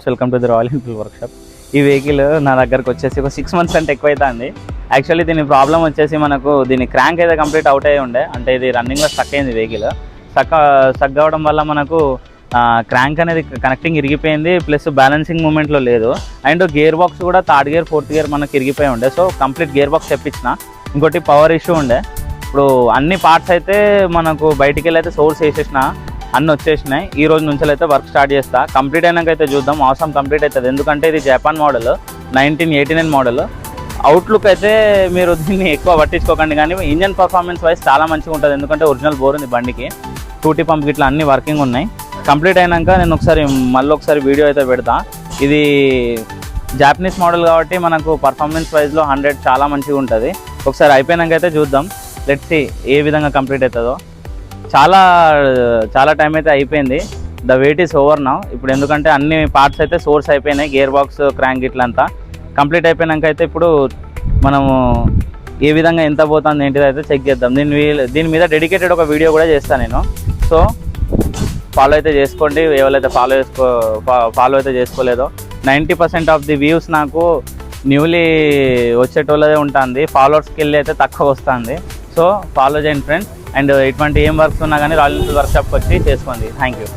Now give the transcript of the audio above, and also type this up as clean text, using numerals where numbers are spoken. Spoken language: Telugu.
Welcome to the royal Enfield workshop. ఈ వెహికల్ నా దగ్గరకు వచ్చేసి ఒక 6 months అంటే ఎక్కువైతుంది. యాక్చువల్లీ దీని ప్రాబ్లం వచ్చేసి మనకు దీని క్రాంక్ అయితే కంప్లీట్ అవుట్ అయ్యి ఉండే, అంటే ఇది రన్నింగ్లో స్టక్ అయింది. వెహికల్ స్టక్ అవ్వడం వల్ల మనకు క్రాంక్ అనేది కనెక్టింగ్ ఇరిగిపోయింది, ప్లస్ బ్యాలెన్సింగ్ మూమెంట్లో లేదు. అండ్ గేర్ బాక్స్ కూడా 3rd gear 4th gear మనకి ఇరిగిపోయి ఉండే. సో కంప్లీట్ గేర్ బాక్స్ తెప్పించిన. ఇంకోటి పవర్ ఇష్యూ ఉండే. ఇప్పుడు అన్ని పార్ట్స్ అయితే మనకు బయటికి వెళ్ళి అయితే సోర్స్ వేసేసిన, అన్నీ వచ్చేసినాయి. ఈ రోజు నుంచి అయితే వర్క్ స్టార్ట్ చేస్తా. కంప్లీట్ అయినాక అయితే చూద్దాం, అవసరం కంప్లీట్ అవుతుంది. ఎందుకంటే ఇది జపాన్ మోడల్, 1989 మోడల్. అవుట్లుక్ అయితే మీరు దీన్ని ఎక్కువ పట్టించుకోకండి, కానీ ఇంజన్ పర్ఫార్మెన్స్ వైజ్ చాలా మంచిగా ఉంటుంది. ఎందుకంటే ఒరిజినల్ బోర్ ఉంది బండికి, 2T పంప్ ఇట్లా అన్ని వర్కింగ్ ఉన్నాయి. కంప్లీట్ అయినాక నేను మళ్ళీ ఒకసారి వీడియో అయితే పెడతా. ఇది జాపనీస్ మోడల్ కాబట్టి మనకు పర్ఫార్మెన్స్ వైజ్లో 100 చాలా మంచిగా ఉంటుంది. ఒకసారి అయిపోయినాక అయితే చూద్దాం. లెట్స్ సీ ఏ విధంగా కంప్లీట్ అవుతుందో. చాలా టైం అయితే అయిపోయింది. The weight is over now. ఇప్పుడు ఎందుకంటే అన్ని పార్ట్స్ అయితే సోర్స్ అయిపోయినాయి, గేర్ బాక్స్, క్రాంక్ ఇట్లంతా కంప్లీట్ అయిపోయినాక అయితే ఇప్పుడు మనము ఏ విధంగా ఎంత పోతుంది ఏంటిది అయితే చెక్ చేద్దాం. దీని మీద డెడికేటెడ్ ఒక వీడియో కూడా చేస్తాను నేను. సో ఫాలో అయితే చేసుకోండి, ఎవరైతే ఫాలో అయితే చేసుకోలేదో. 90% ఆఫ్ ది వ్యూస్ నాకు న్యూలీ వచ్చేటోళ్ళదే ఉంటుంది, ఫాలోవర్స్కి వెళ్ళి అయితే తక్కువ వస్తుంది. సో ఫాలో చేయండి ఫ్రెండ్స్. అండ్ ఇటువంటి ఏం వర్క్స్ ఉన్నా కానీ రాయల్ ఎన్ఫీల్డ్ వర్క్షాప్కి వచ్చి చేసుకోండి. Thank you.